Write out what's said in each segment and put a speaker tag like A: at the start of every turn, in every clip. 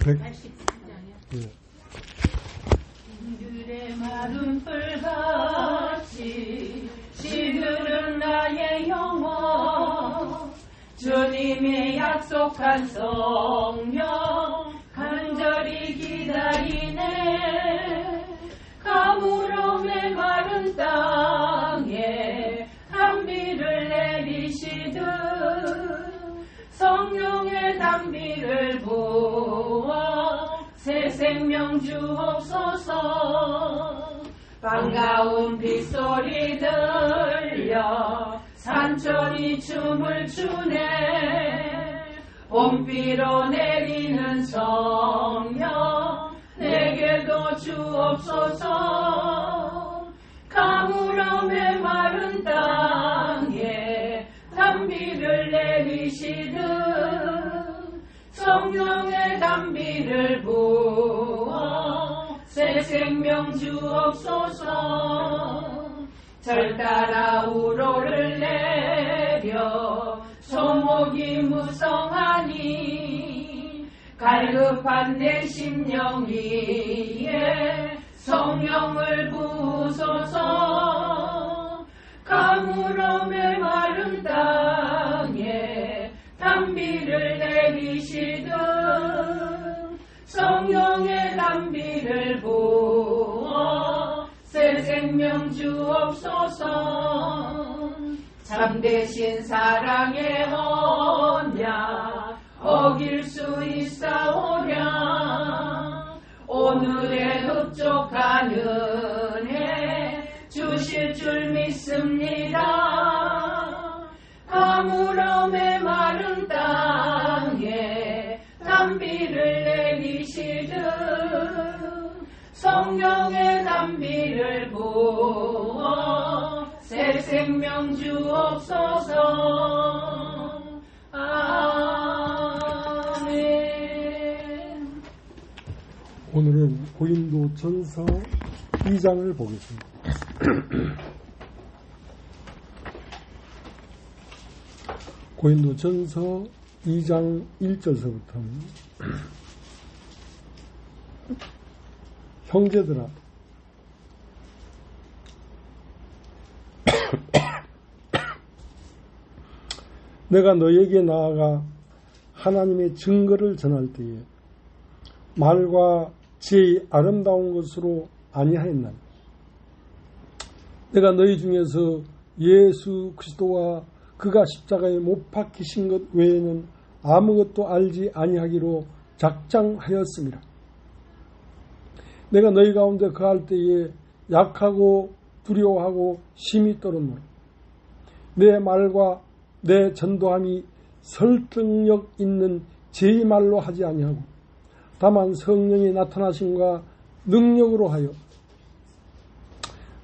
A: 180장이요. 들의 마른 불같이 시들은 나의 영혼, 주님의 약속한 성령 간절히 기다리네. 가물음의 마른 땅에 단비를 내리시듯 성령의 단비를 부어 새 생명 주옵소서. 반가운 빗소리 들려 산천이 춤을 추네. 봄비로 내리는 성령 내게도 주옵소서. 가물음의 마른 땅에 단비를 내리시듯 성령의 단비를 부어 새 생명 주옵소서. 절 따라 우로를 내려 소목이 무성하니 갈급한 내 심령 위에 성령을 부으소서. 가물음의 마른 땅에 단비를 내리시듯 성령의 단비를 부어 새 생명 주옵소서. 참되신 사랑의 언약 어길 수 있사오랴. 오늘의 흡족한 은혜 주실 줄 믿습니다. 가물음의 마른 땅에 단비를 내리시듯 성령의 단비를 부어 새 생명 주옵소서. 아멘.
B: 오늘은 고린도전서 2장을 보겠습니다. 고린도전서 2장 1절서부터 형제들아, 내가 너에게 나아가 하나님의 증거를 전할 때에 말과 지혜의 아름다운 것으로 아니하였나니, 내가 너희 중에서 예수 그리스도와 그가 십자가에 못 박히신 것 외에는 아무것도 알지 아니하기로 작정하였습니다. 내가 너희 가운데 거할 때에 약하고 두려워하고 심히 떨었노라. 내 말과 내 전도함이 설득력 있는 제 말로 하지 아니하고 다만 성령이 나타나심과 능력으로 하여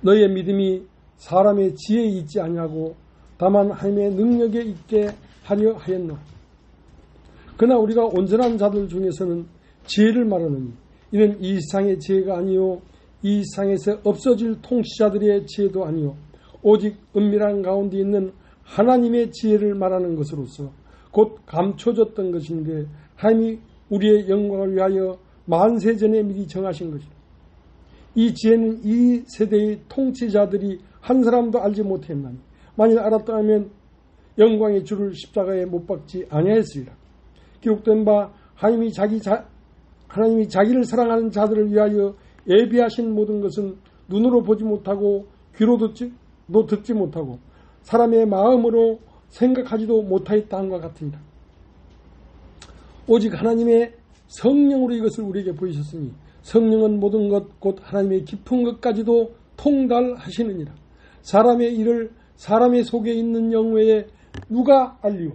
B: 너희의 믿음이 사람의 지혜에 있지 아니하고 다만 하나님의 능력에 있게 하려 하였노라. 그러나 우리가 온전한 자들 중에서는 지혜를 말하느니 이는 이 세상의 지혜가 아니요 이 세상에서 없어질 통치자들의 지혜도 아니요 오직 은밀한 가운데 있는 하나님의 지혜를 말하는 것으로서 곧 감춰졌던 것인데 하나님이 우리의 영광을 위하여 만세전에 미리 정하신 것이다. 이 지혜는 이 세대의 통치자들이 한 사람도 알지 못했나니 만일 알았다면 영광의 주를 십자가에 못 박지 아니하였으리라. 기록된 바 하나님이 자기를 사랑하는 자들을 위하여 예비하신 모든 것은 눈으로 보지 못하고 귀로 듣지 못하고 사람의 마음으로 생각하지도 못하였다 함과 같으니라. 오직 하나님의 성령으로 이것을 우리에게 보이셨으니 성령은 모든 것 곧 하나님의 깊은 것까지도 통달하시느니라. 사람의 일을 사람의 속에 있는 영 외에 누가 알리오.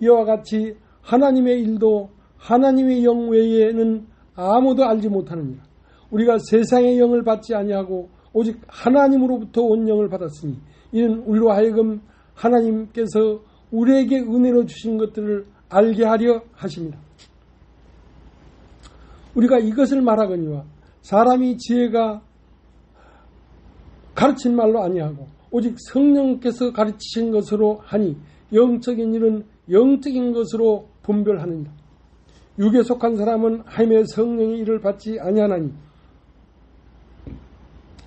B: 이와 같이 하나님의 일도 하나님의 영 외에는 아무도 알지 못하느니라. 우리가 세상의 영을 받지 아니하고 오직 하나님으로부터 온 영을 받았으니 이는 우리로 하여금 하나님께서 우리에게 은혜로 주신 것들을 알게 하려 하십니다. 우리가 이것을 말하거니와 사람이 지혜가 가르친 말로 아니하고 오직 성령께서 가르치신 것으로 하니 영적인 일은 영적인 것으로 분별하느니라. 육에 속한 사람은 하나님의 성령의 일을 받지 아니하나니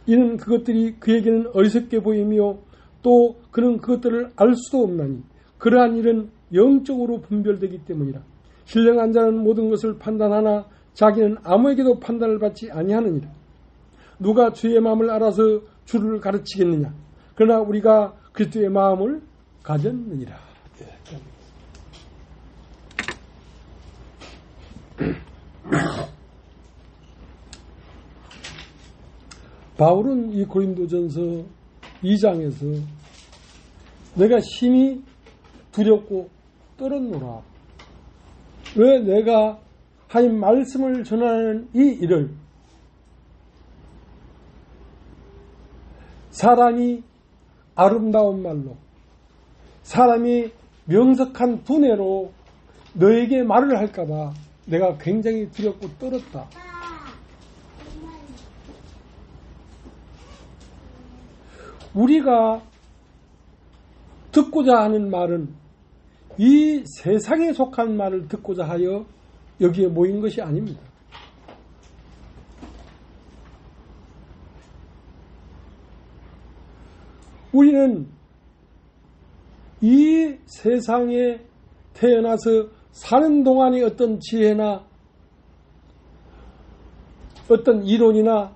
B: 이는 그것들이 그에게는 어리석게 보이며 또 그는 그것들을 알 수도 없나니 그러한 일은 영적으로 분별되기 때문이라. 신령한 자는 모든 것을 판단하나 자기는 아무에게도 판단을 받지 아니하느니라. 누가 주의 마음을 알아서 주를 가르치겠느냐. 그러나 우리가 그리스도의 마음을 가졌느니라. 바울은 이 고린도전서 2장에서 내가 심히 두렵고 떨었노라. 왜 내가 하나님 말씀을 전하는 이 일을 사람이 아름다운 말로 사람이 명석한 두뇌로 너에게 말을 할까봐 내가 굉장히 두렵고 떨었다. 우리가 듣고자 하는 말은 이 세상에 속한 말을 듣고자 하여 여기에 모인 것이 아닙니다. 우리는 이 세상에 태어나서 사는 동안의 어떤 지혜나 어떤 이론이나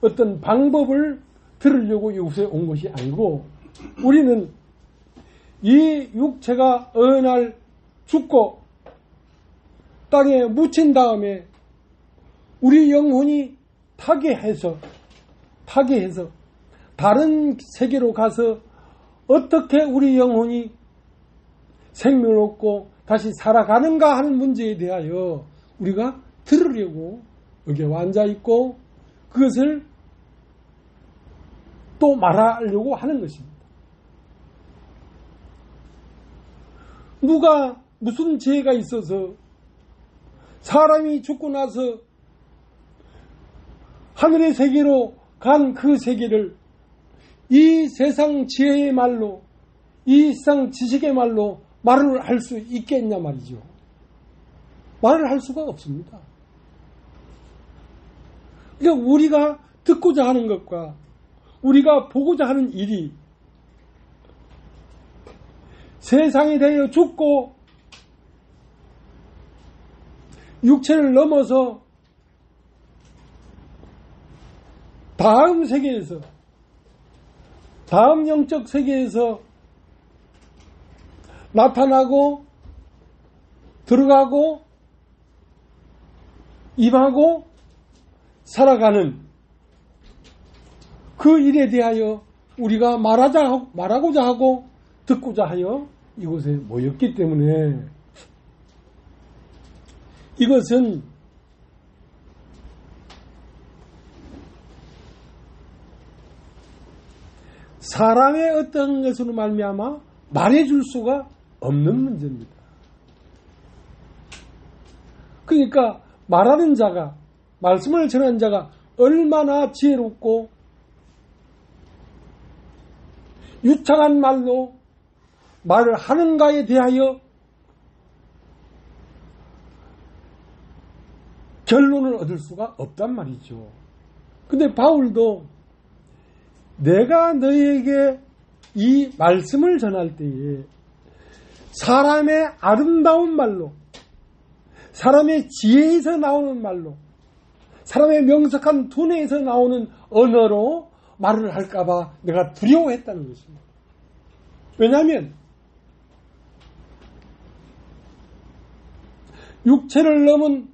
B: 어떤 방법을 들으려고 이곳에 온 것이 아니고 우리는 이 육체가 어느 날 죽고 땅에 묻힌 다음에 우리 영혼이 타계해서 다른 세계로 가서 어떻게 우리 영혼이 생명을 얻고 다시 살아가는가 하는 문제에 대하여 우리가 들으려고 여기에 앉아 있고 그것을 또 말하려고 하는 것입니다. 누가 무슨 죄가 있어서 사람이 죽고 나서 하늘의 세계로 간 그 세계를 이 세상 지혜의 말로 이 세상 지식의 말로 말을 할 수 있겠냐 말이죠. 말을 할 수가 없습니다. 그러니까 우리가 듣고자 하는 것과 우리가 보고자 하는 일이 세상에 대하여 죽고 육체를 넘어서 다음 세계에서 다음 영적 세계에서 나타나고 들어가고 임하고 살아가는 그 일에 대하여 우리가 말하고자 하고 듣고자 하여 이곳에 모였기 때문에 이것은 사람의 어떤 것으로 말미암아 말해줄 수가 없는 문제입니다. 그러니까 말하는 자가 말씀을 전하는 자가 얼마나 지혜롭고 유창한 말로 말을 하는가에 대하여 결론을 얻을 수가 없단 말이죠. 근데 바울도 내가 너희에게 이 말씀을 전할 때에 사람의 아름다운 말로 사람의 지혜에서 나오는 말로 사람의 명석한 두뇌에서 나오는 언어로 말을 할까봐 내가 두려워했다는 것입니다. 왜냐하면 육체를 넘은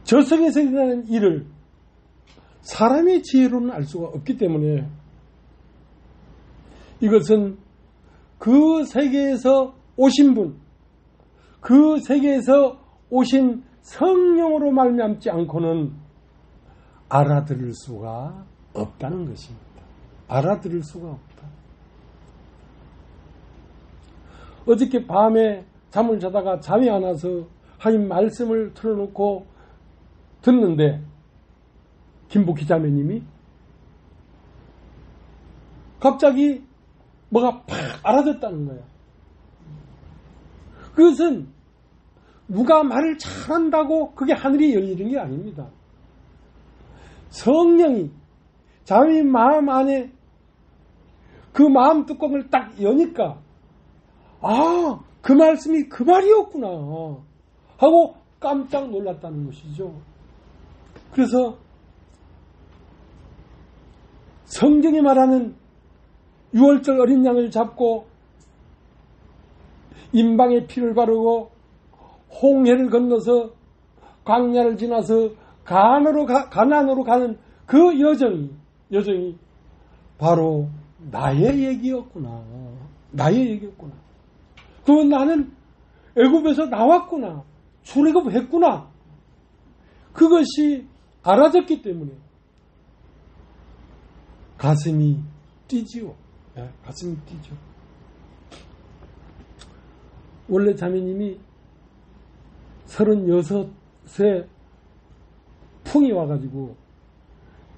B: 저승에서 일어나는 일을 사람의 지혜로는 알 수가 없기 때문에 이것은 그 세계에서 오신 분, 그 세계에서 오신 성령으로 말미암지 않고는 알아들을 수가 없다는 것입니다. 알아들을 수가 없다. 어저께 밤에 잠을 자다가 잠이 안 와서 하나님 말씀을 틀어놓고 듣는데 김복희 자매님이 갑자기 뭐가 팍 알아졌다는 거야. 그것은 누가 말을 잘한다고 그게 하늘이 열리는 게 아닙니다. 성령이 자기 마음 안에 그 마음 뚜껑을 딱 여니까 그 말씀이 그 말이었구나 하고 깜짝 놀랐다는 것이죠. 그래서 성경이 말하는 6월절 어린 양을 잡고 임방에 피를 바르고 홍해를 건너서 광야를 지나서 가나안으로 가는 그 여정이 바로 나의 얘기였구나. 나의 얘기였구나. 그건 나는 애굽에서 나왔구나. 출애굽했구나. 그것이 알아졌기 때문에 가슴이 뛰지요. 가슴이 뛰죠. 원래 자매님이 36세 풍이 와가지고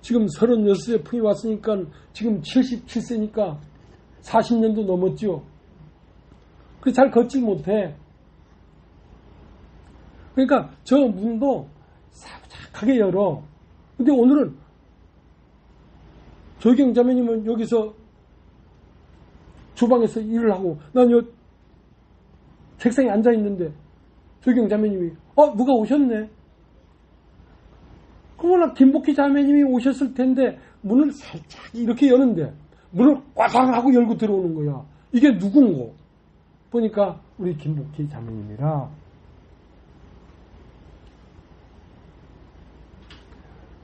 B: 지금 36세 풍이 왔으니까 지금 77세니까 40년도 넘었죠. 그래 잘 걷지 못해. 그러니까 저 문도 사부작하게 열어. 근데 오늘은 조경 자매님은 여기서 주방에서 일을 하고 난 요 책상에 앉아 있는데 조경 자매님이 누가 오셨네. 그러나 김복희 자매님이 오셨을 텐데 문을 살짝 이렇게 여는데 문을 꽈당 하고 열고 들어오는 거야. 이게 누군고? 보니까 우리 김복희 자매님이라.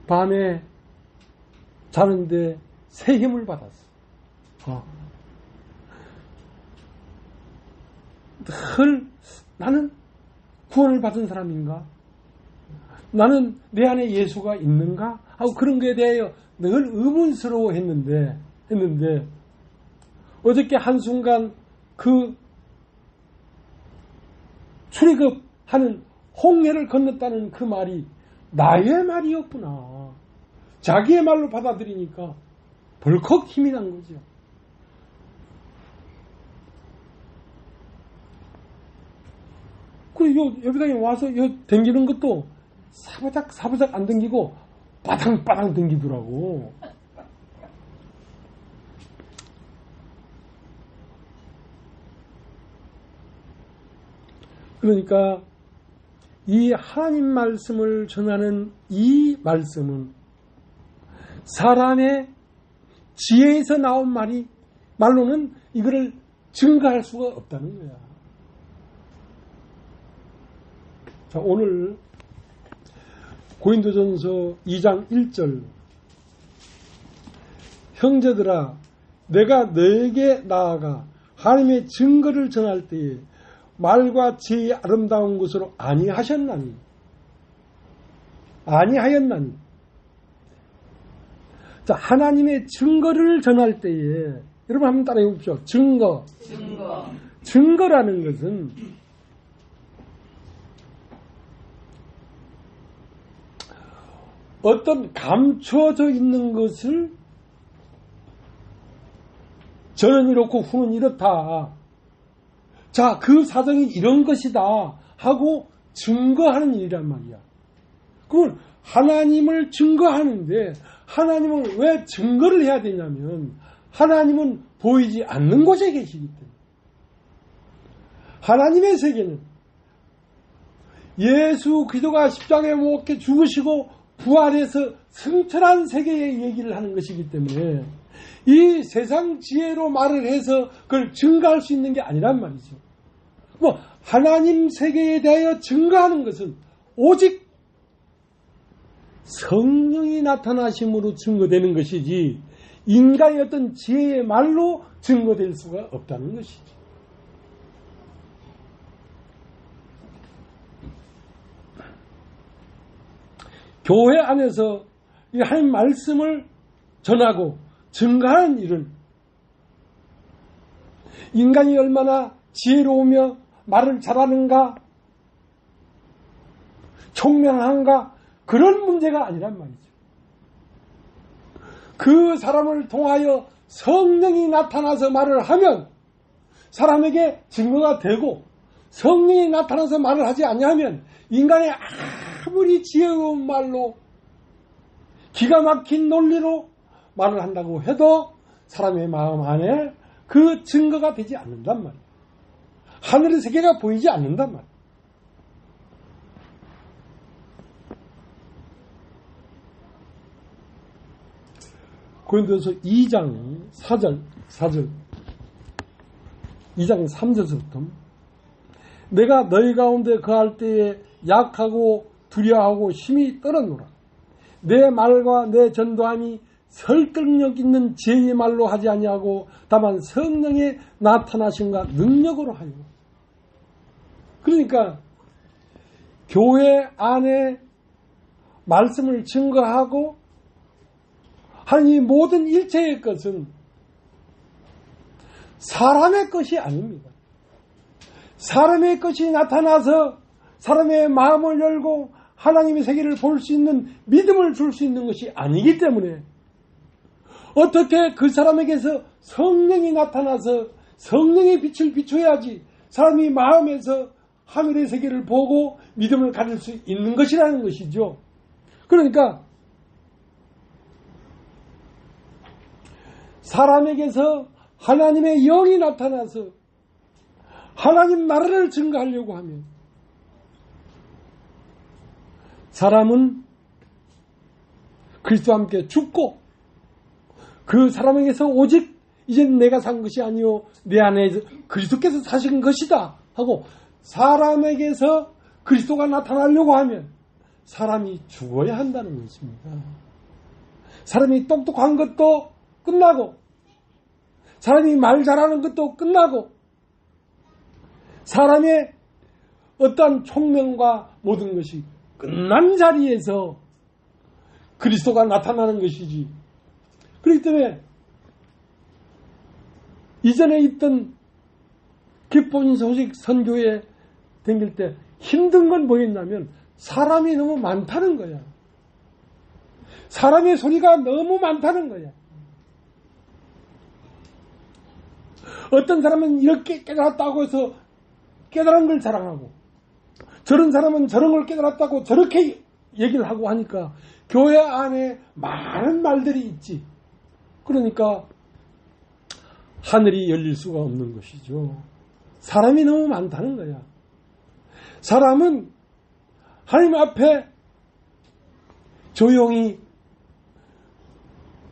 B: 밤에 자는데 새 힘을 받았어. 늘 나는 구원을 받은 사람인가? 나는 내 안에 예수가 있는가? 하고 그런 거에 대하여 늘 의문스러워 했는데 어저께 한순간 그 출애굽하는 홍해를 건넜다는 그 말이 나의 말이었구나. 자기의 말로 받아들이니까 벌컥 힘이 난 거죠. 그리고 여기다 와서 댕기는 것도 사바작 안 댕기고 바당바당 댕기더라고. 그러니까 이 하나님 말씀을 전하는 이 말씀은 사람의 지혜에서 나온 말로는 이거를 증거할 수가 없다는 거야. 자, 오늘 고린도전서 2장 1절 형제들아 내가 너에게 나아가 하나님의 증거를 전할 때에 말과 지혜의 아름다운 것으로 아니하였나니 자, 하나님의 증거를 전할 때에 여러분 한번 따라해 보십시오. 증거라는 것은 어떤 감춰져 있는 것을 저는 이렇고 후는 이렇다. 자, 그 사정이 이런 것이다 하고 증거하는 일이란 말이야. 그건 하나님을 증거하는데 하나님을 왜 증거를 해야 되냐면 하나님은 보이지 않는 곳에 계시기 때문에 하나님의 세계는 예수 그리스도가 십자가에 못 박혀 죽으시고 부활해서 승천한 세계의 얘기를 하는 것이기 때문에 이 세상 지혜로 말을 해서 그걸 증거할 수 있는 게 아니란 말이죠. 하나님 세계에 대하여 증거하는 것은 오직 성령이 나타나심으로 증거되는 것이지 인간의 어떤 지혜의 말로 증거될 수가 없다는 것이죠. 교회 안에서 이 하나님 말씀을 전하고 증거하는 일은 인간이 얼마나 지혜로우며 말을 잘하는가 총명한가 그런 문제가 아니란 말이죠. 그 사람을 통하여 성령이 나타나서 말을 하면 사람에게 증거가 되고 성령이 나타나서 말을 하지 않냐면 인간의 아무리 지혜로운 말로 기가 막힌 논리로 말을 한다고 해도 사람의 마음 안에 그 증거가 되지 않는단 말이에요. 하늘의 세계가 보이지 않는단 말이에요. 고린도서 2장 4절 2장 3절부터 내가 너희 가운데 거할 때에 약하고 두려워하고 힘이 떨어노라. 내 말과 내 전도함이 설득력 있는 지혜의 말로 하지 아니하고 다만 성령의 나타나심과 능력으로 하여. 그러니까 교회 안에 말씀을 증거하고 하는 이 모든 일체의 것은 사람의 것이 아닙니다. 사람의 것이 나타나서 사람의 마음을 열고 하나님의 세계를 볼 수 있는 믿음을 줄 수 있는 것이 아니기 때문에 어떻게 그 사람에게서 성령이 나타나서 성령의 빛을 비춰야지 사람이 마음에서 하늘의 세계를 보고 믿음을 가질 수 있는 것이라는 것이죠. 그러니까 사람에게서 하나님의 영이 나타나서 하나님 나라를 증거하려고 하면 사람은 그리스도와 함께 죽고 그 사람에게서 오직 이제는 내가 산 것이 아니요 내 안에 그리스도께서 사신 것이다 하고 사람에게서 그리스도가 나타나려고 하면 사람이 죽어야 한다는 것입니다. 사람이 똑똑한 것도 끝나고 사람이 말 잘하는 것도 끝나고 사람의 어떠한 총명과 모든 것이 끝난 자리에서 그리스도가 나타나는 것이지. 그렇기 때문에 이전에 있던 기쁜 소식 선교에 다닐 때 힘든 건 뭐였냐면 사람이 너무 많다는 거야. 사람의 소리가 너무 많다는 거야. 어떤 사람은 이렇게 깨달았다고 해서 깨달은 걸 자랑하고 저런 사람은 저런 걸 깨달았다고 저렇게 얘기를 하고 하니까 교회 안에 많은 말들이 있지. 그러니까 하늘이 열릴 수가 없는 것이죠. 사람이 너무 많다는 거야. 사람은 하나님 앞에 조용히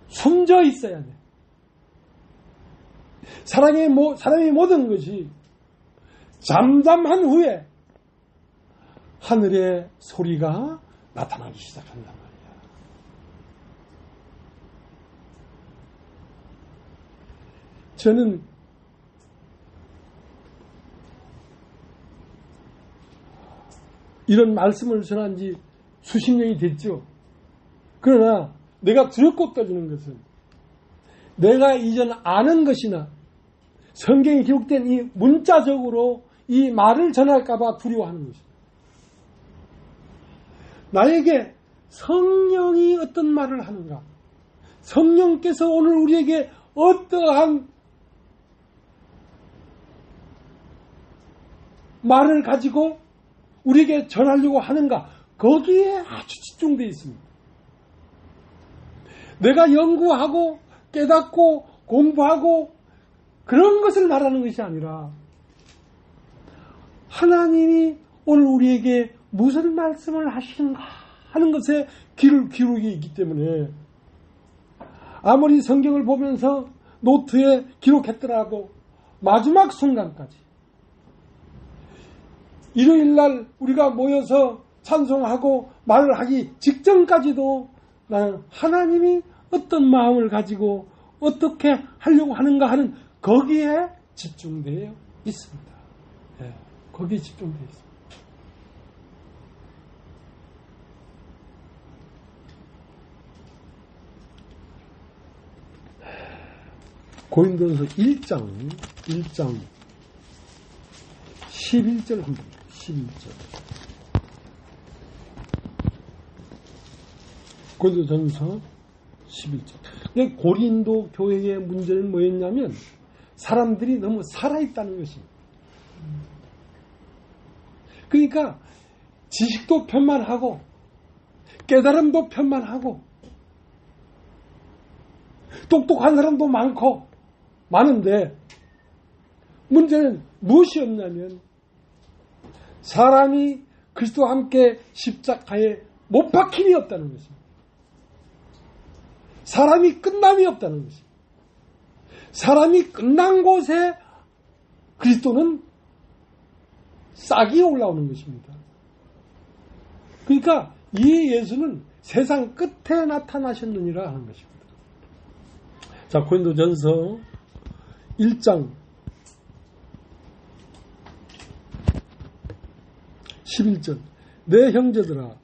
B: 숨져 있어야 돼. 사람의 모든 것이 잠잠한 후에 하늘의 소리가 나타나기 시작한단 말이야. 저는 이런 말씀을 전한 지 수십 년이 됐죠. 그러나 내가 두렵고 떨리는 것은 내가 이전 아는 것이나 성경에 기록된 이 문자적으로 이 말을 전할까봐 두려워하는 것입니다. 나에게 성령이 어떤 말을 하는가? 성령께서 오늘 우리에게 어떠한 말을 가지고 우리에게 전하려고 하는가? 거기에 아주 집중되어 있습니다. 내가 연구하고 깨닫고 공부하고 그런 것을 말하는 것이 아니라 하나님이 오늘 우리에게 무슨 말씀을 하시는가 하는 것에 귀를 기울이게 있기 때문에 아무리 성경을 보면서 노트에 기록했더라도 마지막 순간까지 일요일날 우리가 모여서 찬송하고 말을 하기 직전까지도 나는 하나님이 어떤 마음을 가지고 어떻게 하려고 하는가 하는 거기에 집중되어 있습니다. 네, 거기에 집중되어 있습니다. 고린도서 1장 11절 한번 11절 고린도전서 11절. 고린도 교회의 문제는 뭐였냐면 사람들이 너무 살아있다는 것입니다. 그러니까 지식도 편만하고 깨달음도 편만하고 똑똑한 사람도 많은데 문제는 무엇이 없냐면 사람이 그리스도와 함께 십자가에 못 박힘이 없다는 것입니다. 사람이 끝남이 없다는 것입니다. 사람이 끝난 곳에 그리스도는 싹이 올라오는 것입니다. 그러니까 이 예수는 세상 끝에 나타나셨느니라 하는 것입니다. 자, 고린도전서 1장 11절 내 형제들아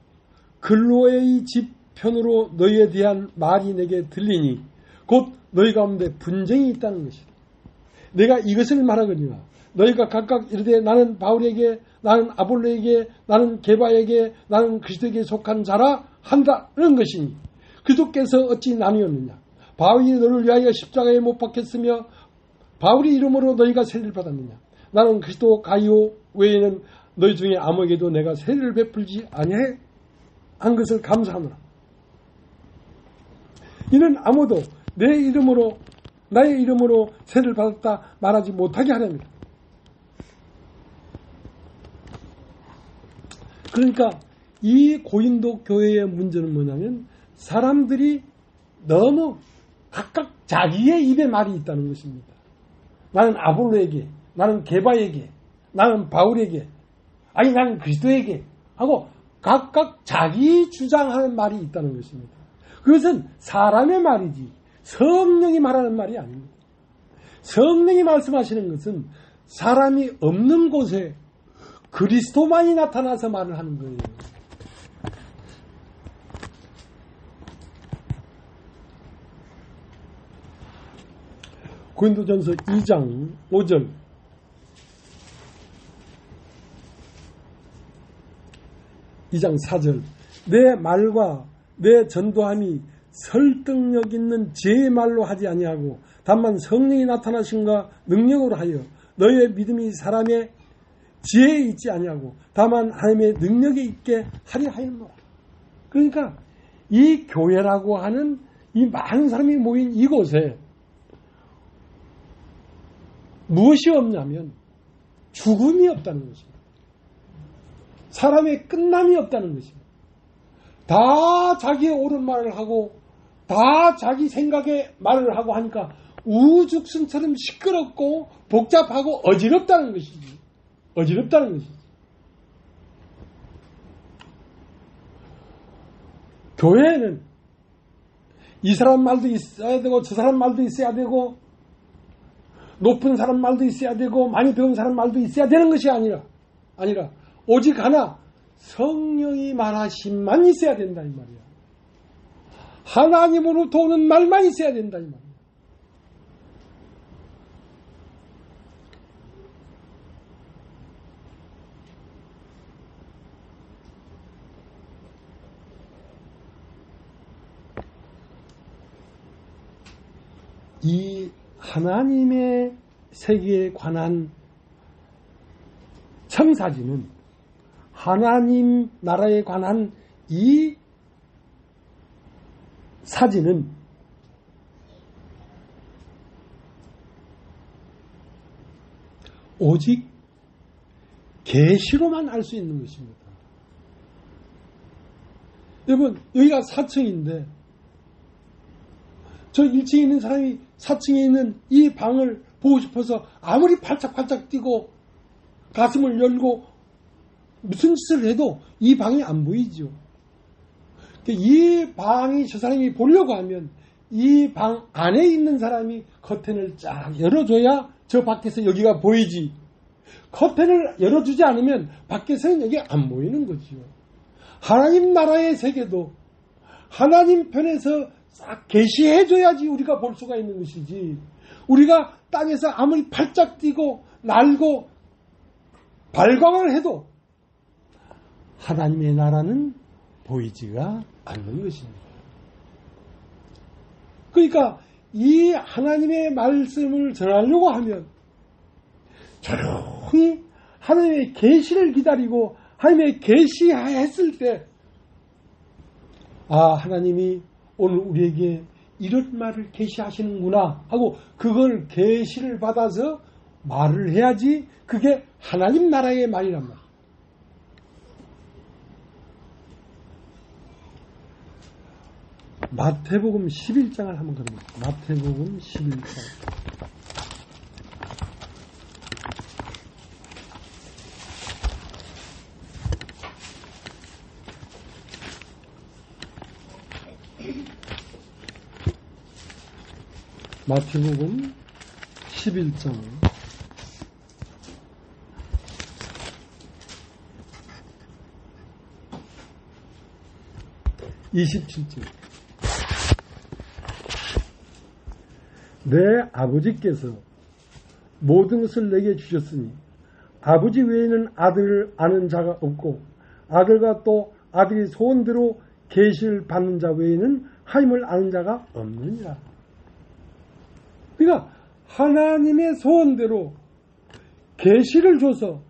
B: 글로의 집 편으로 너희에 대한 말이 내게 들리니 곧 너희 가운데 분쟁이 있다는 것이다. 내가 이것을 말하거니와 너희가 각각 이르되 나는 바울에게 나는 아볼로에게 나는 게바에게 나는 그리스도에게 속한 자라 한다는 것이니 그리스도께서 어찌 나뉘었느냐. 바울이 너를 위하여 십자가에 못 박혔으며 바울이 이름으로 너희가 세례를 받았느냐. 나는 그리스도 가이오 외에는 너희 중에 아무에게도 내가 세례를 베풀지 아니한 것을 감사하노라. 이는 아무도 내 이름으로 나의 이름으로 세례를 받았다 말하지 못하게 하렵니다. 그러니까 이 고린도 교회의 문제는 뭐냐면 사람들이 너무 각각 자기의 입에 말이 있다는 것입니다. 나는 아볼로에게, 나는 게바에게, 나는 바울에게, 아니 나는 그리스도에게 하고 각각 자기 주장하는 말이 있다는 것입니다. 그것은 사람의 말이지 성령이 말하는 말이 아닙니다. 성령이 말씀하시는 것은 사람이 없는 곳에 그리스도만이 나타나서 말을 하는 거예요. 고린도전서 2장 5절 (2장 4절) 내 말과 내 전도함이 설득력 있는 제 말로 하지 아니하고 다만 성령이 나타나신과 능력으로 하여 너희의 믿음이 사람의 지혜에 있지 아니하고 다만 하나님의 능력에 있게 하려 하였노라. 그러니까 이 교회라고 하는 이 많은 사람이 모인 이곳에 무엇이 없냐면 죽음이 없다는 것입니다. 사람의 끝남이 없다는 것입니다. 다 자기의 옳은 말을 하고 다 자기 생각의 말을 하고 하니까 우죽순처럼 시끄럽고 복잡하고 어지럽다는 것이지. 어지럽다는 것이지. 교회에는 이 사람 말도 있어야 되고 저 사람 말도 있어야 되고 높은 사람 말도 있어야 되고 많이 배운 사람 말도 있어야 되는 것이 아니라 오직 하나 성령이 말하심만 있어야 된다 이 말이야. 하나님으로부터 오는 말만 있어야 된다 이 말이야. 이 하나님의 세계에 관한 청사진은 하나님 나라에 관한 이 사진은 오직 계시로만 알 수 있는 것입니다. 여러분 여기가 4층인데 저 1층에 있는 사람이 4층에 있는 이 방을 보고 싶어서 아무리 팔짝팔짝 뛰고 가슴을 열고 무슨 짓을 해도 이 방이 안 보이죠. 이 방이 저 사람이 보려고 하면 이 방 안에 있는 사람이 커튼을 쫙 열어줘야 저 밖에서 여기가 보이지. 커튼을 열어주지 않으면 밖에서는 여기 안 보이는 거죠. 하나님 나라의 세계도 하나님 편에서 싹 계시해줘야지 우리가 볼 수가 있는 것이지. 우리가 땅에서 아무리 팔짝 뛰고 날고 발광을 해도 하나님의 나라는 보이지가 않는 것입니다. 그러니까 이 하나님의 말씀을 전하려고 하면 조용히 하나님의 계시를 기다리고 하나님의 계시했을 때 하나님이 오늘 우리에게 이런 말을 계시하시는구나 하고 그걸 계시를 받아서 말을 해야지 그게 하나님 나라의 말이란 말이에요. 마태복음 11장을 한번 가봅니다. 마태복음 11장. 마태복음 11장 27절. 내 아버지께서 모든 것을 내게 주셨으니 아버지 외에는 아들을 아는 자가 없고 아들과 또 아들이 소원대로 계시를 받는 자 외에는 하나님을 아는 자가 없느니라. 그러니까 하나님의 소원대로 계시를 줘서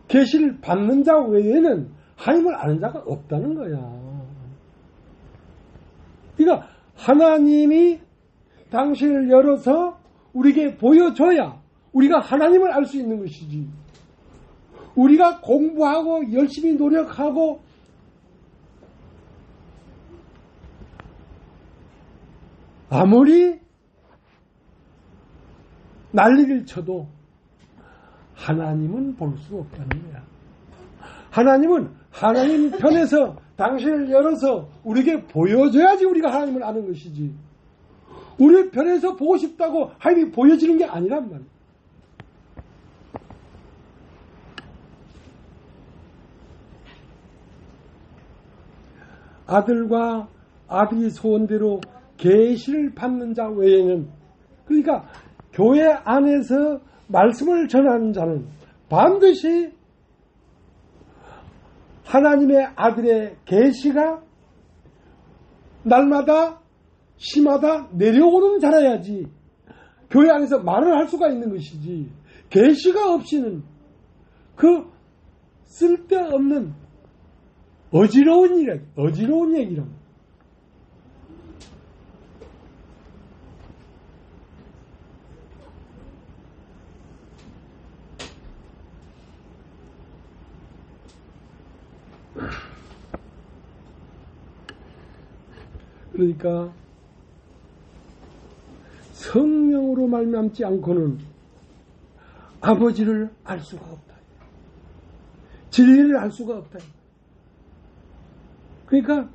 B: 계시를 받는 자 외에는 하나님을 아는 자가 없다는 거야. 그러니까 하나님이 당신을 열어서 우리에게 보여줘야 우리가 하나님을 알 수 있는 것이지. 우리가 공부하고 열심히 노력하고 아무리 난리를 쳐도 하나님은 볼 수 없다는 거야. 하나님은 하나님 편에서 당신을 열어서 우리에게 보여줘야지 우리가 하나님을 아는 것이지. 우리 편에서 보고 싶다고 하나님이 보여지는 게 아니란 말이야. 아들과 아들이 소원대로 계시를 받는 자 외에는, 그러니까 교회 안에서 말씀을 전하는 자는 반드시 하나님의 아들의 계시가 날마다 시마다 내려오는 자라야지 교회 안에서 말을 할 수가 있는 것이지, 계시가 없이는 그 쓸데없는 어지러운 얘기란. 그러니까 성령으로 말미암지 않고는 아버지를 알 수가 없다. 진리를 알 수가 없다. 그러니까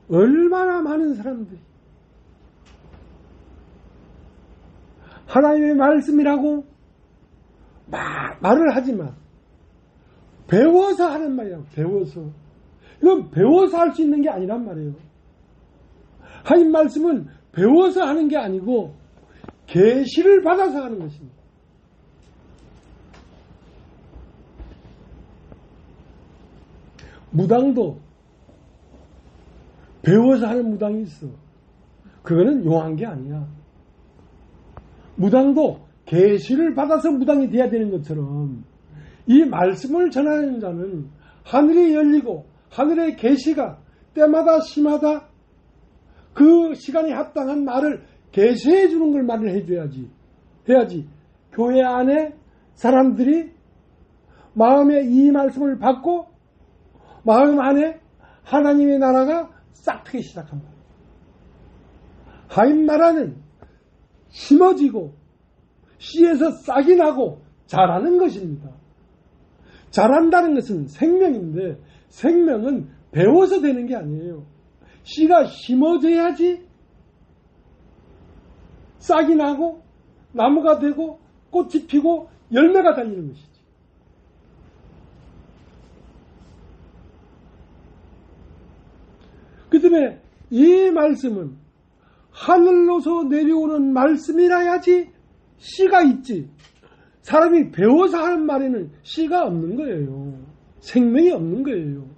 B: 얼마나 많은 사람들이 하나님의 말씀이라고 말을 하지만 배워서 하는 말이야. 배워서. 이건 배워서 할 수 있는 게 아니란 말이에요. 하나님 말씀은 배워서 하는 게 아니고 계시를 받아서 하는 것입니다. 무당도 배워서 하는 무당이 있어. 그거는 용한 게 아니야. 무당도 계시를 받아서 무당이 돼야 되는 것처럼 이 말씀을 전하는 자는 하늘이 열리고 하늘의 계시가 때마다 시마다 그 시간에 합당한 말을 계시해 주는 걸 말을 해줘야지. 해야지 교회 안에 사람들이 마음에 이 말씀을 받고 마음 안에 하나님의 나라가 싹트기 시작합니다. 하나님 나라는 심어지고 씨에서 싹이 나고 자라는 것입니다. 자란다는 것은 생명인데 생명은 배워서 되는 게 아니에요. 씨가 심어져야지 싹이 나고 나무가 되고 꽃이 피고 열매가 달리는 것이지. 그 때문에 이 말씀은 하늘로서 내려오는 말씀이라야지 씨가 있지. 사람이 배워서 하는 말에는 씨가 없는 거예요. 생명이 없는 거예요.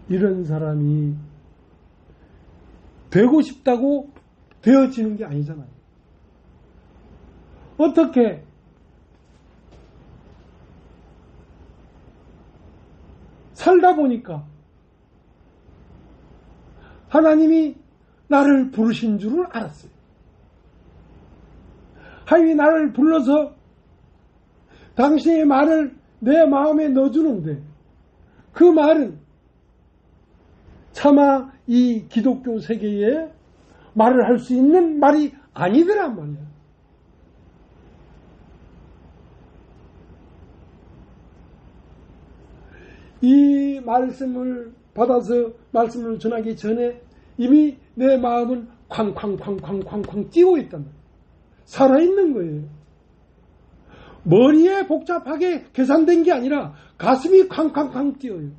B: 이런 사람이 되고 싶다고 되어지는 게 아니잖아요. 어떻게 살다 보니까 하나님이 나를 부르신 줄을 알았어요. 하나님이 나를 불러서 당신의 말을 내 마음에 넣어주는데 그 말은 차마 이 기독교 세계에 말을 할 수 있는 말이 아니더란 말이야. 이 말씀을 받아서 말씀을 전하기 전에 이미 내 마음은 쾅쾅쾅쾅쾅쾅 뛰고 있단 말이야. 살아있는 거예요. 머리에 복잡하게 계산된 게 아니라 가슴이 쾅쾅쾅 뛰어요.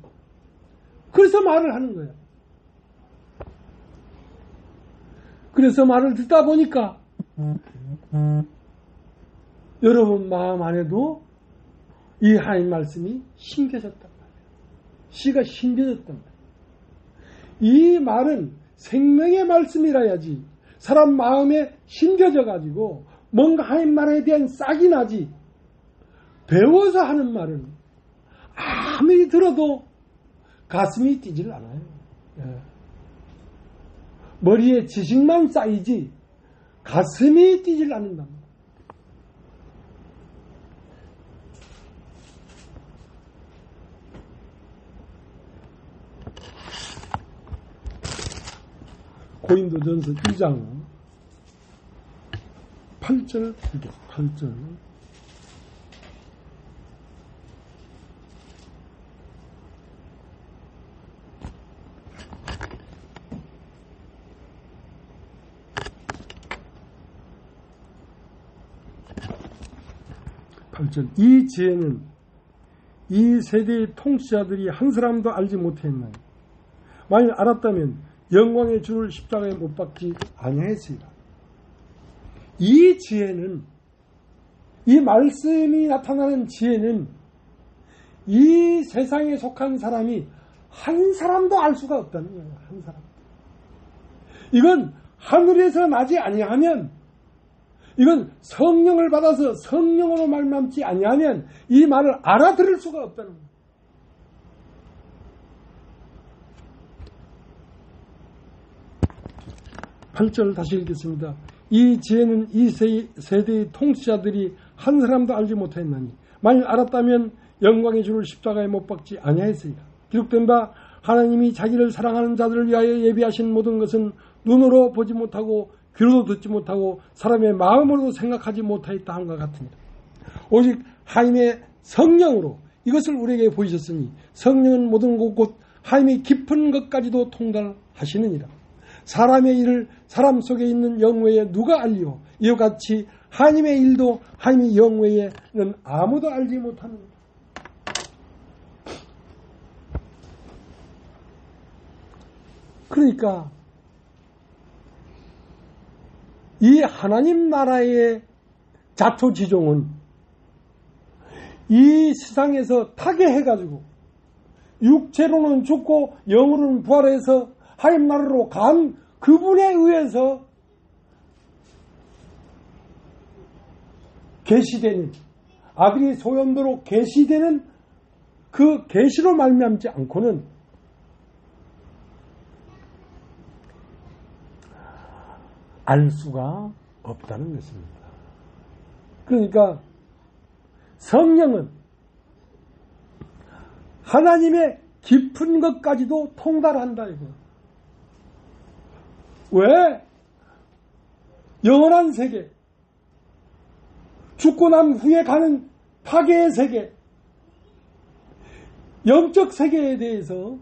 B: 그래서 말을 하는 거야. 그래서 말을 듣다 보니까 여러분 마음 안에도 이 하나님 말씀이 심겨졌단 말이에요. 씨가 심겨졌단 말이에요. 이 말은 생명의 말씀이라야지 사람 마음에 심겨져 가지고 뭔가 하나님 말에 대한 싹이 나지 배워서 하는 말은 아무리 들어도 가슴이 뛰질 않아요. 예. 머리에 지식만 쌓이지 가슴이 뛰질 않는다. 고린도전서 1장 8절 8절 이 지혜는 이 세대의 통치자들이 한 사람도 알지 못했나니 만일 알았다면 영광의 주를 십자가에 못 박지 아니하였으리라. 이 지혜는 이 말씀이 나타나는 지혜는 이 세상에 속한 사람이 한 사람도 알 수가 없다는 거예요. 한 사람. 이건 하늘에서 나지 아니하면 이건 성령을 받아서 성령으로 말미암지 아니하면 이 말을 알아들을 수가 없다는 거예요. 팔 절 다시 읽겠습니다. 이 지혜는 이 세대의 통치자들이 한 사람도 알지 못했나니 만일 알았다면 영광의 주를 십자가에 못 박지 아니하였으리라. 기록된 바 하나님이 자기를 사랑하는 자들을 위하여 예비하신 모든 것은 눈으로 보지 못하고 귀로도 듣지 못하고 사람의 마음으로도 생각하지 못하였다 함과 같으니라. 오직 하나님의 성령으로 이것을 우리에게 보이셨으니 성령은 모든 곳 하나님의 깊은 것까지도 통달하시느니라. 사람의 일을 사람 속에 있는 영 외에 누가 알리오? 이와 같이 하나님의 일도 하나님의 영 외에는 아무도 알지 못하는 것. 그러니까 이 하나님 나라의 자초지종은 이 세상에서 타계해가지고 육체로는 죽고 영으로는 부활해서 하나님 나라로 간 그분에 의해서 계시되는 아들이 소현도로 계시되는 그 계시로 말미암지 않고는 알 수가 없다는 것입니다. 그러니까 성령은 하나님의 깊은 것까지도 통달한다 이거. 왜? 영원한 세계, 죽고 난 후에 가는 파괴의 세계, 영적 세계에 대해서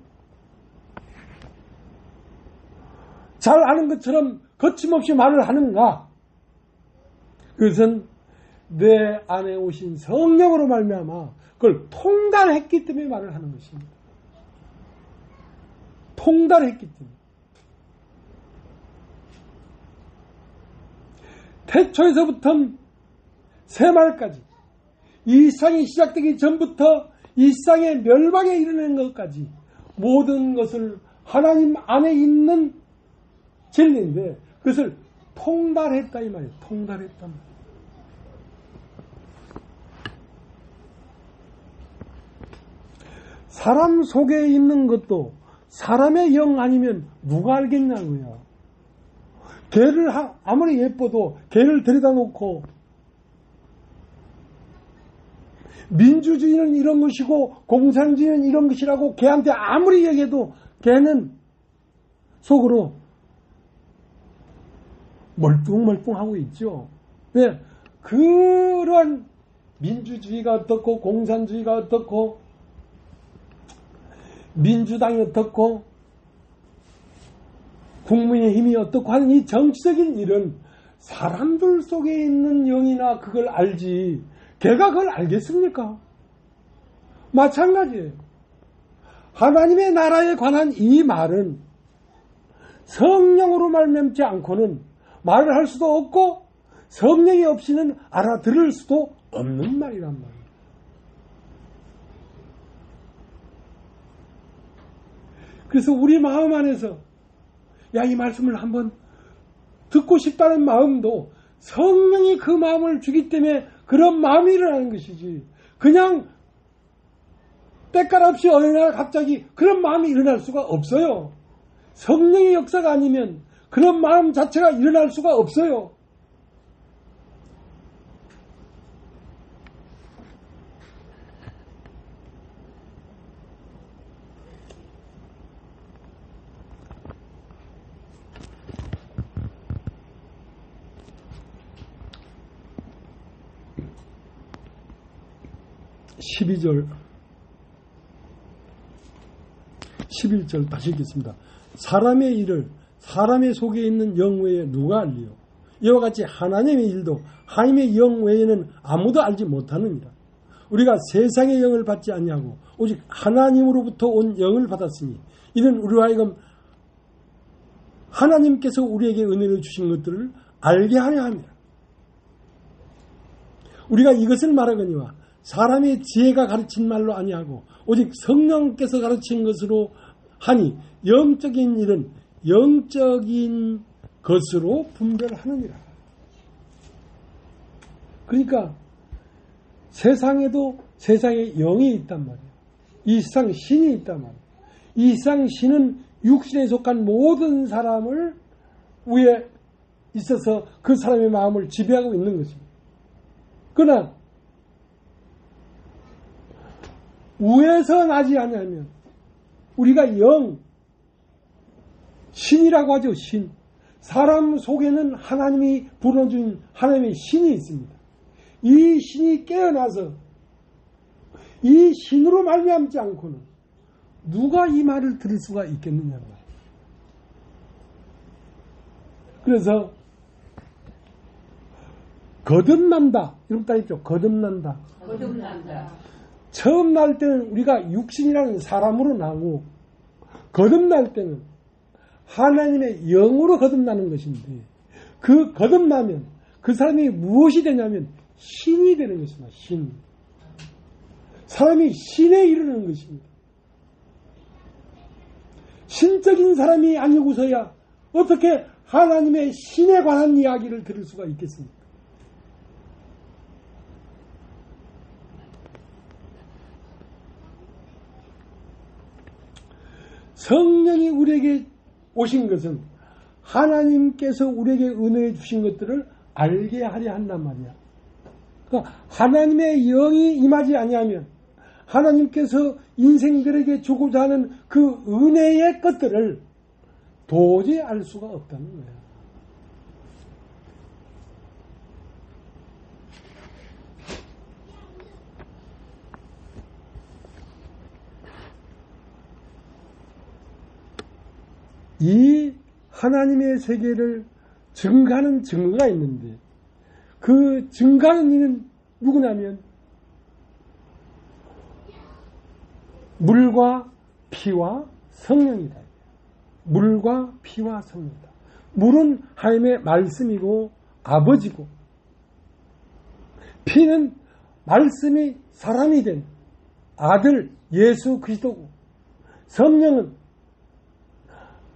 B: 잘 아는 것처럼 거침없이 말을 하는가? 그것은 내 안에 오신 성령으로 말미암아 그걸 통달했기 때문에 말을 하는 것입니다. 통달했기 때문에. 태초에서부터 새말까지 이 세상이 시작되기 전부터 이 세상의 멸망에 이르는 것까지 모든 것을 하나님 안에 있는 진리인데 그것을 통달했다 이 말이에요. 통달했단 말이에요. 사람 속에 있는 것도 사람의 영 아니면 누가 알겠냐고요. 개를 아무리 예뻐도 개를 데려다 놓고 민주주의는 이런 것이고 공산주의는 이런 것이라고 개한테 아무리 얘기해도 개는 속으로 멀뚱멀뚱하고 있죠. 왜? 그런 민주주의가 어떻고 공산주의가 어떻고 민주당이 어떻고 국민의힘이 어떻고 하는 이 정치적인 일은 사람들 속에 있는 영이나 그걸 알지 걔가 그걸 알겠습니까? 마찬가지예요. 하나님의 나라에 관한 이 말은 성령으로 말미암지 않고는 말을 할 수도 없고 성령이 없이는 알아들을 수도 없는 말이란 말이에요. 그래서 우리 마음 안에서 이 말씀을 한번 듣고 싶다는 마음도 성령이 그 마음을 주기 때문에 그런 마음이 일어나는 것이지 그냥 때깔 없이 어느 날 갑자기 그런 마음이 일어날 수가 없어요. 성령의 역사가 아니면 그런 마음 자체가 일어날 수가 없어요. (12절) 11절 다시 읽겠습니다. 사람의 일을 사람의 속에 있는 영 외에 누가 알리요? 이와 같이 하나님의 일도 하나님의 영 외에는 아무도 알지 못하느니라. 우리가 세상의 영을 받지 아니하고 오직 하나님으로부터 온 영을 받았으니 이는 우리와 하여금 하나님께서 우리에게 은혜를 주신 것들을 알게 하려 함이라. 우리가 이것을 말하거니와 사람의 지혜가 가르친 말로 아니하고 오직 성령께서 가르친 것으로 하니 영적인 일은 영적인 것으로 분별하느니라. 그러니까 세상에도 세상에 영이 있단 말이에요. 이 세상 신이 있단 말이에요. 이 세상 신은 육신에 속한 모든 사람을 위에 있어서 그 사람의 마음을 지배하고 있는 것입니다. 그러나 위에서 나지 않으면 우리가 영, 신이라고 하죠. 신. 사람 속에는 하나님이 불어준 하나님의 신이 있습니다. 이 신이 깨어나서 이 신으로 말미암지 않고는 누가 이 말을 들을 수가 있겠느냐. 그래서 거듭난다. 이런 딱 있죠. 거듭난다.
A: 거듭난다.
B: 처음 날 때는 우리가 육신이라는 사람으로 나고 거듭날 때는 하나님의 영으로 거듭나는 것인데 그 거듭나면 그 사람이 무엇이 되냐면 신이 되는 것입니다. 신. 사람이 신에 이르는 것입니다. 신적인 사람이 아니고서야 어떻게 하나님의 신에 관한 이야기를 들을 수가 있겠습니까? 성령이 우리에게 오신 것은 하나님께서 우리에게 은혜해 주신 것들을 알게 하려 한단 말이야. 그러니까 하나님의 영이 임하지 아니하면 하나님께서 인생들에게 주고자 하는 그 은혜의 것들을 도저히 알 수가 없다는 거예요. 이 하나님의 세계를 증가하는 증거가 있는데 그 증가하는 이는 누구냐면 물과 피와 성령이다. 물과 피와 성령이다. 물은 하나님의 말씀이고 아버지고 피는 말씀이 사람이 된 아들 예수 그리스도고 성령은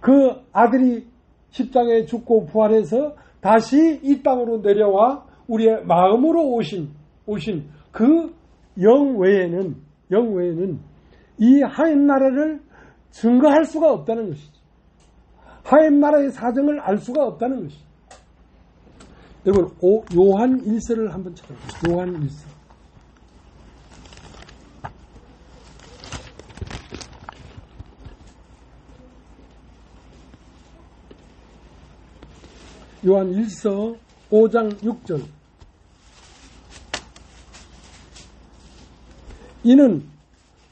B: 그 아들이 십자가에 죽고 부활해서 다시 이 땅으로 내려와 우리의 마음으로 오신 그 영 외에는 이 하나님 나라를 증거할 수가 없다는 것이죠. 하나님 나라의 사정을 알 수가 없다는 것이죠. 여러분, 요한 1서를 한번 찾아보세요. 요한 1서. 요한 1서 5장 6절. 이는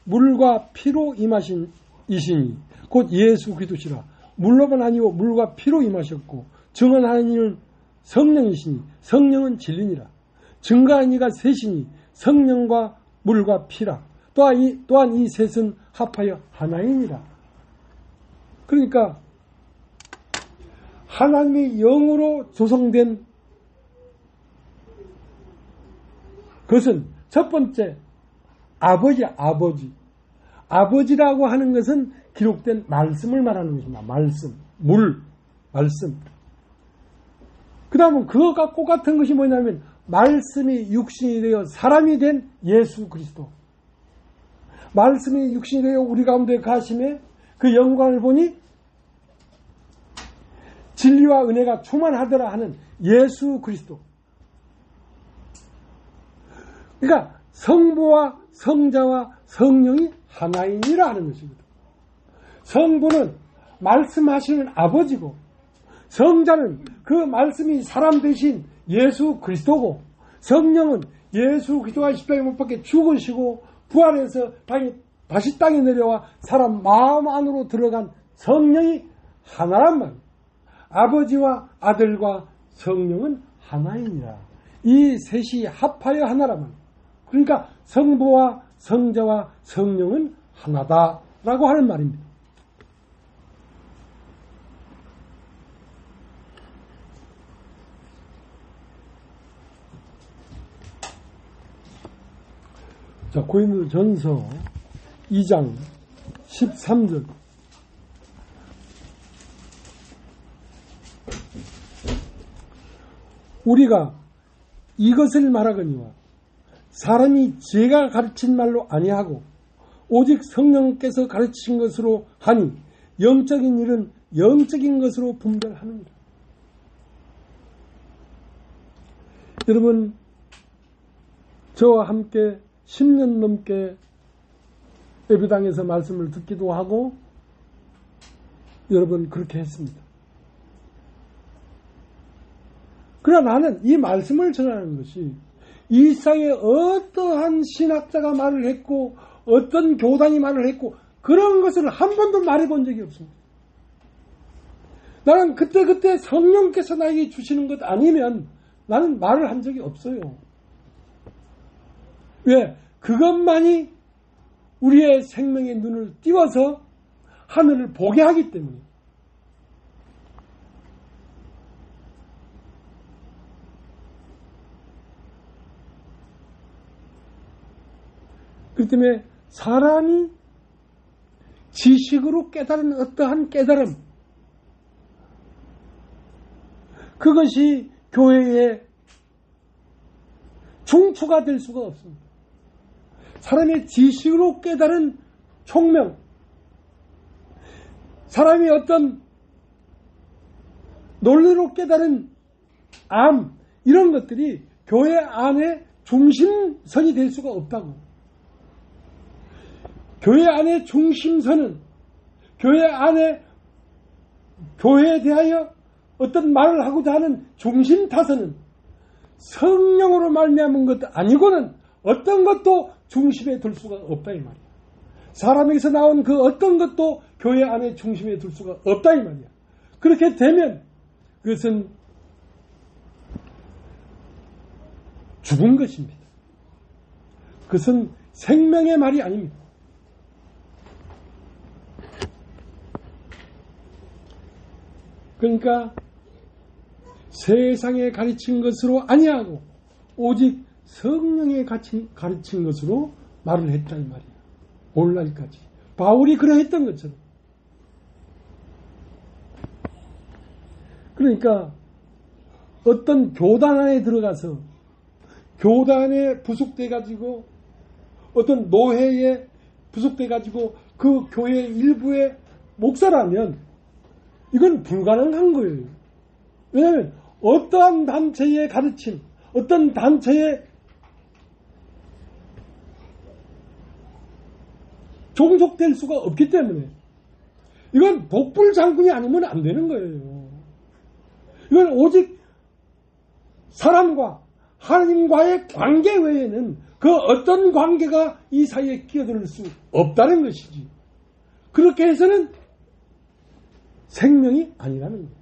B: 물과 피로 임하신 이시니 곧 예수 그리스도시라. 물로만 아니오 물과 피로 임하셨고 증언하는 이는 성령이시니 성령은 진리니라. 증거한 이가 셋이니 성령과 물과 피라. 또한 이 셋은 합하여 하나이니라. 그러니까 하나님의 영으로 조성된 그것은 첫 번째 아버지라고 하는 것은 기록된 말씀을 말하는 것입니다. 말씀. 그 다음은 그것과 똑같은 것이 뭐냐면 말씀이 육신이 되어 사람이 된 예수 그리스도. 말씀이 육신이 되어 우리 가운데 가심에 그 영광을 보니 진리와 은혜가 충만하더라 하는 예수 그리스도. 그러니까 성부와 성자와 성령이 하나이니라 하는 것입니다. 성부는 말씀하시는 아버지고 성자는 그 말씀이 사람 대신 예수 그리스도고 성령은 예수 그리스도가 십자가에 못 박혀 죽으시고 부활해서 다시 땅에 내려와 사람 마음 안으로 들어간 성령이 하나란 말이에요. 아버지와 아들과 성령은 하나이니라. 이 셋이 합하여 하나란 말이에요. 그러니까 성부와 성자와 성령은 하나다라고 하는 말입니다. 자, 고린도전서 2장 13절. 우리가 이것을 말하거니와 사람이 지혜가 가르친 말로 아니하고 오직 성령께서 가르친 것으로 하니 영적인 일은 영적인 것으로 분별하느니라. 여러분, 저와 함께 10년 넘게 예배당에서 말씀을 듣기도 하고 여러분 그렇게 했습니다. 그러나 나는 이 말씀을 전하는 것이 이 세상에 어떠한 신학자가 말을 했고 어떤 교단이 말을 했고 그런 것을 한 번도 말해본 적이 없습니다. 나는 그때 성령께서 나에게 주시는 것 아니면 나는 말을 한 적이 없어요. 왜? 그것만이 우리의 생명의 눈을 띄워서 하늘을 보게 하기 때문에. 그렇기 때문에 사람이 지식으로 깨달은 어떠한 깨달음, 그것이 교회의 중추가 될 수가 없습니다. 사람의 지식으로 깨달은 총명, 사람이 어떤 논리로 깨달은 암, 이런 것들이 교회 안에 중심선이 될 수가 없다고. 교회 안의 중심선은 교회 안에 교회에 대하여 어떤 말을 하고자 하는 중심 타선은 성령으로 말미암은 것 아니고는 어떤 것도 중심에 둘 수가 없다 이 말이야. 사람에게서 나온 그 어떤 것도 교회 안에 중심에 둘 수가 없다 이 말이야. 그렇게 되면 그것은 죽은 것입니다. 그것은 생명의 말이 아닙니다. 그러니까 세상에 가르친 것으로 아니하고 오직 성령에 가르친 것으로 말을 했다 이 말이야. 오늘날까지 바울이 그러했던 것처럼. 그러니까 어떤 교단 안에 들어가서 교단에 부속돼 가지고 어떤 노회에 부속돼 가지고 그 교회 일부의 목사라면 이건 불가능한 거예요. 왜냐하면 어떠한 단체의 가르침, 어떤 단체의 종속될 수가 없기 때문에 이건 독불 장군이 아니면 안 되는 거예요. 이건 오직 사람과 하나님과의 관계 외에는 그 어떤 관계가 이 사이에 끼어들 수 없다는 것이지. 그렇게 해서는 생명이 아니라는 거예요.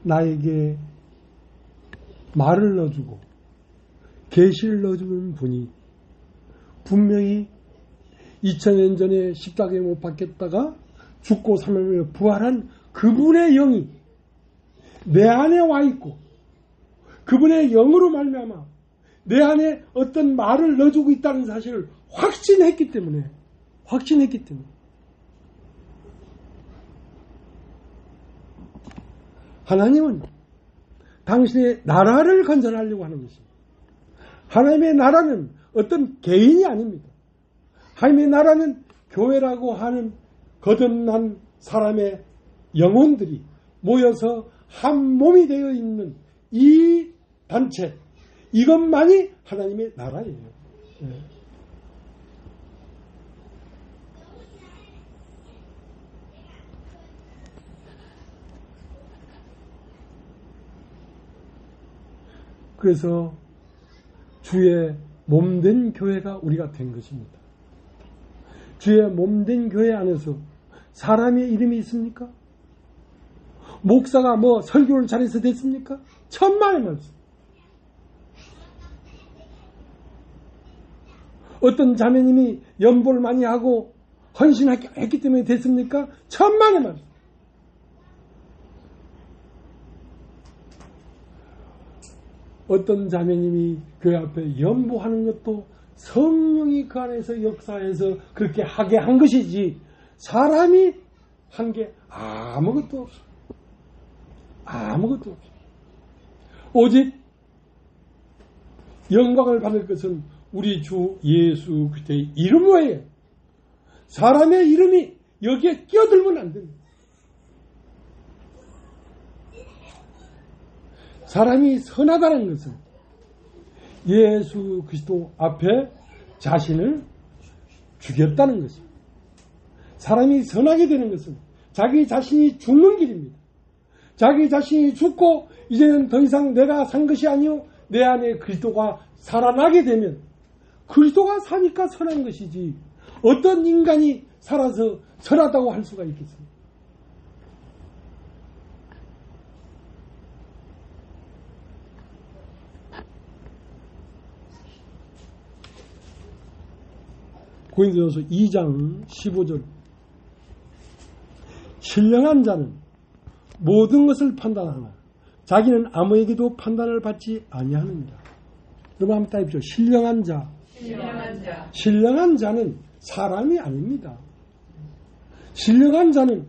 B: 나에게 말을 넣어주고 계시를 넣어주는 분이 분명히 2000년 전에 십자가에 못 박혔다가 죽고 3일 후에 부활한 그분의 영이 내 안에 와 있고 그분의 영으로 말미암아 내 안에 어떤 말을 넣어주고 있다는 사실을 확신했기 때문에 하나님은 당신의 나라를 건설하려고 하는 것입니다. 하나님의 나라는 어떤 개인이 아닙니다. 하나님의 나라는 교회라고 하는 거듭난 사람의 영혼들이 모여서 한 몸이 되어 있는 이 단체, 이것만이 하나님의 나라예요. 네. 그래서 주의 몸된 교회가 우리가 된 것입니다. 주의 몸된 교회 안에서 사람의 이름이 있습니까? 목사가 설교를 잘해서 됐습니까? 천만의 말씀. 어떤 자매님이 연보를 많이 하고 헌신했기 때문에 됐습니까? 천만의 말씀. 어떤 자매님이 교회 앞에 연보하는 것도 성령이 그 안에서 역사해서 그렇게 하게 한 것이지 사람이 한 게 아무것도 없어. 아무것도 없어. 오직 영광을 받을 것은 우리 주 예수 그리스도의 이름 외에 사람의 이름이 여기에 끼어들면 안 됩니다. 사람이 선하다는 것은 예수 그리스도 앞에 자신을 죽였다는 것입니다. 사람이 선하게 되는 것은 자기 자신이 죽는 길입니다. 자기 자신이 죽고 이제는 더 이상 내가 산 것이 아니요 내 안에 그리스도가 살아나게 되면 그리스도가 사니까 선한 것이지 어떤 인간이 살아서 선하다고 할 수가 있겠습니까? 고린도전서 2장 15절 신령한 자는 모든 것을 판단하나 자기는 아무에게도 판단을 받지 아니하느니라. 여러분 한번 따입시오. 신령한 자. 신령한 자는 사람이 아닙니다. 신령한 자는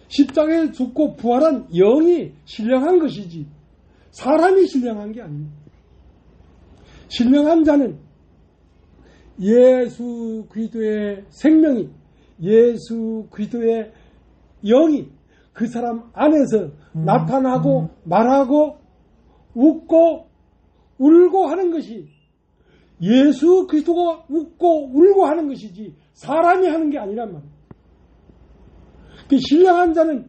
B: 십자가에 죽고 부활한 영이 신령한 것이지 사람이 신령한 게 아닙니다. 신령한 자는 예수 그리스도의 생명이 예수 그리스도의 영이 그 사람 안에서 나타나고 말하고 웃고 울고 하는 것이 예수 그리스도가 웃고 울고 하는 것이지 사람이 하는 게 아니란 말이에요. 그 신령한 자는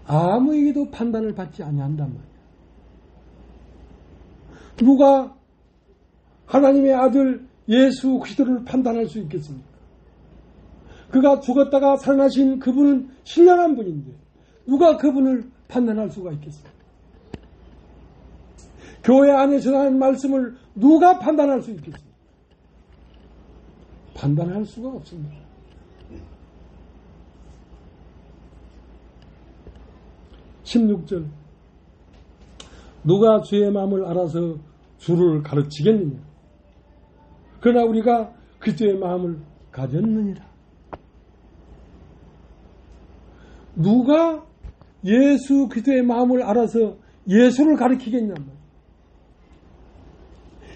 B: 아무에게도 판단을 받지 아니한단 말이에요. 누가 하나님의 아들 예수 그리스도를 판단할 수 있겠습니까? 그가 죽었다가 살아나신 그분은 신령한 분인데 누가 그분을 판단할 수가 있겠습니까? 교회 안에 전하는 말씀을 누가 판단할 수 있겠습니까? 판단할 수가 없습니다. 16절 누가 주의 마음을 알아서 주를 가르치겠느냐. 그러나 우리가 그리스도의 마음을 가졌느니라. 누가 예수 그리스도의 마음을 알아서 예수를 가르치겠냐.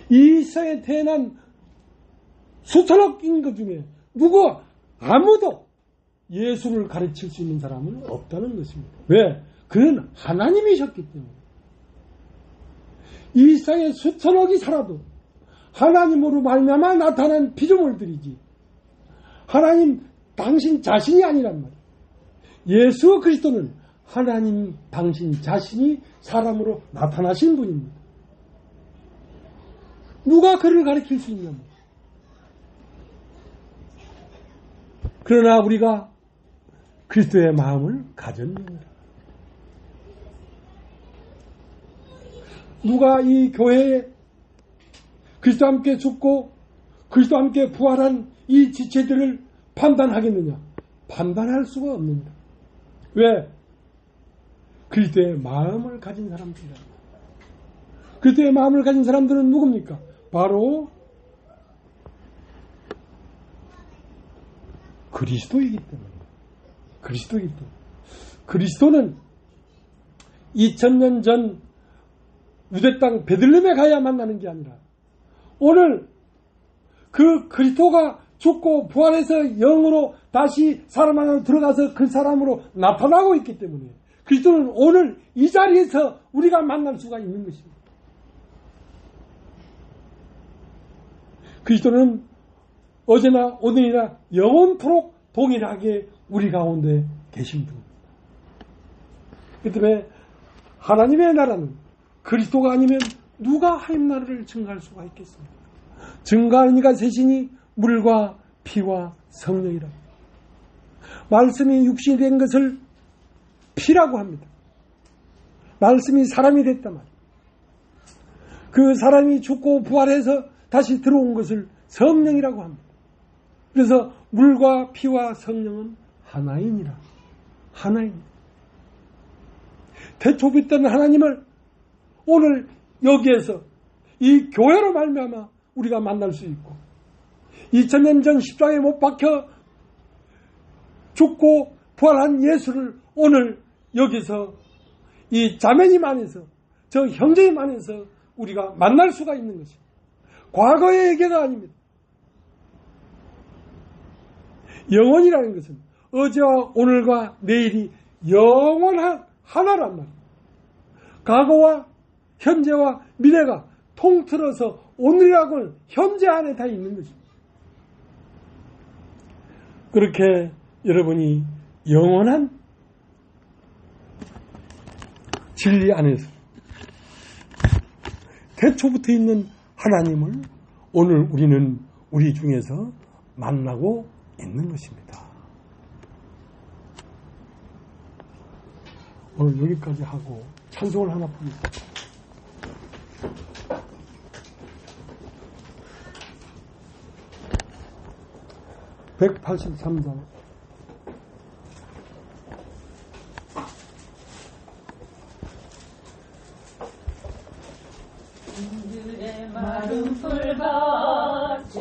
B: 이 세상에 태어난 수천억 인구 중에 누구 아무도 예수를 가르칠 수 있는 사람은 없다는 것입니다. 왜? 그는 하나님이셨기 때문에. 이 세상에 수천억이 살아도 하나님으로 말미암아 나타난 피조물들이지 하나님 당신 자신이 아니란 말이에요. 예수 그리스도는 하나님 당신 자신이 사람으로 나타나신 분입니다. 누가 그를 가르칠 수 있냐. 그러나 우리가 그리스도의 마음을 가졌느니라. 누가 이 교회에 그리스도와 함께 죽고 그리스도와 함께 부활한 이 지체들을 판단하겠느냐? 판단할 수가 없습니다. 왜? 그리스도의 마음을 가진 사람들이다. 그리스도의 마음을 가진 사람들은 누굽니까? 바로 그리스도이기 때문에. 그리스도이기 때문에. 그리스도는 2000년 전 유대 땅 베들레헴에 가야 만나는 게 아니라 오늘 그 그리스도가 죽고 부활해서 영으로 다시 사람 안으로 들어가서 그 사람으로 나타나고 있기 때문에 그리스도는 오늘 이 자리에서 우리가 만날 수가 있는 것입니다. 그리스도는 어제나 오늘이나 영원토록 동일하게 우리 가운데 계신 분입니다. 그 때문에 하나님의 나라는 그리스도가 아니면 누가 하나님 나라를 증거할 수가 있겠습니까? 증거하는 이가 셋이니 물과 피와 성령이라. 말씀이 육신이 된 것을 피라고 합니다. 말씀이 사람이 됐단 말이에요. 그 사람이 죽고 부활해서 다시 들어온 것을 성령이라고 합니다. 그래서 물과 피와 성령은 하나이니라. 하나입니다. 태초부터 있던 하나님을 오늘 여기에서 이 교회로 말미암아 우리가 만날 수 있고 2000년 전 십자가에 못 박혀 죽고 부활한 예수를 오늘 여기서 이 자매님 안에서 저 형제님 안에서 우리가 만날 수가 있는 것입니다. 과거의 얘기가 아닙니다. 영원이라는 것은 어제와 오늘과 내일이 영원한 하나란 말이에요. 과거와 현재와 미래가 통틀어서 오늘이라고는 현재 안에 다 있는 것입니다. 그렇게 여러분이 영원한 진리 안에서 태초부터 있는 하나님을 오늘 우리는 우리 중에서 만나고 있는 것입니다. 오늘 여기까지 하고 찬송을 하나 부르겠습니다. 183장
A: 그들의 마른 풀같이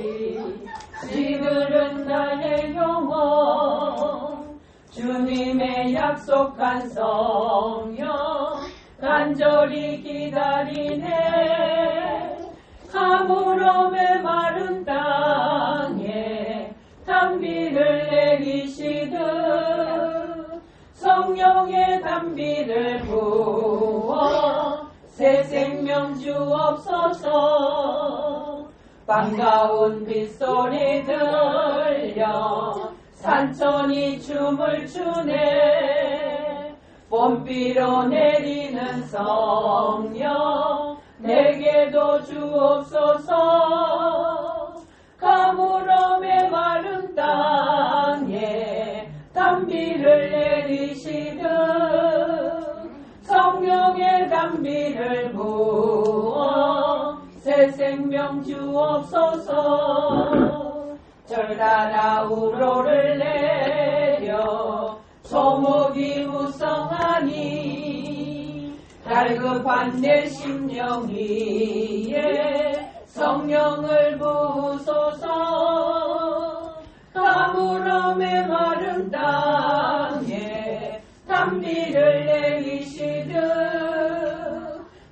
A: 시들은 나의 영혼 주님의 약속한 성령 간절히 기다리네 가물음의 마른 땅에 단비를 내리시듯 성령의 단비를 부어 새 생명 주옵소서 반가운 빗소리 들려 산천이 춤을 추네 봄비로 내리는 성령 내게도 주옵소서 가물음의 마른 땅에 단비를 내리시듯 성령의 단비를 부어 새 생명 주옵소서 절단아 우로를 내려 소목이 우성하니 갈급한 내 심령 위에 성령을 부으소서. 가물음의 마른 땅에 담비를 내리시듯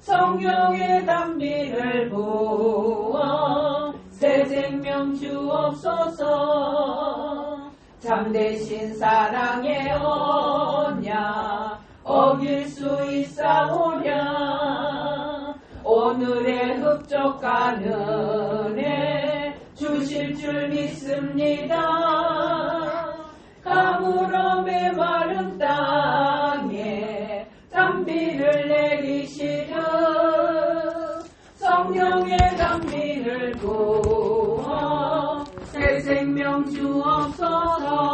A: 성령의 담비를 부어 새 생명 주옵소서. 참되신 사랑의 언약 어길 수 있사오랴. 오늘의 흡족한 은혜 주실 줄 믿습니다. 가물음의 마른 땅에 담비를 내리시듯 성령의 담비를 부어 새 생명 주옵소서.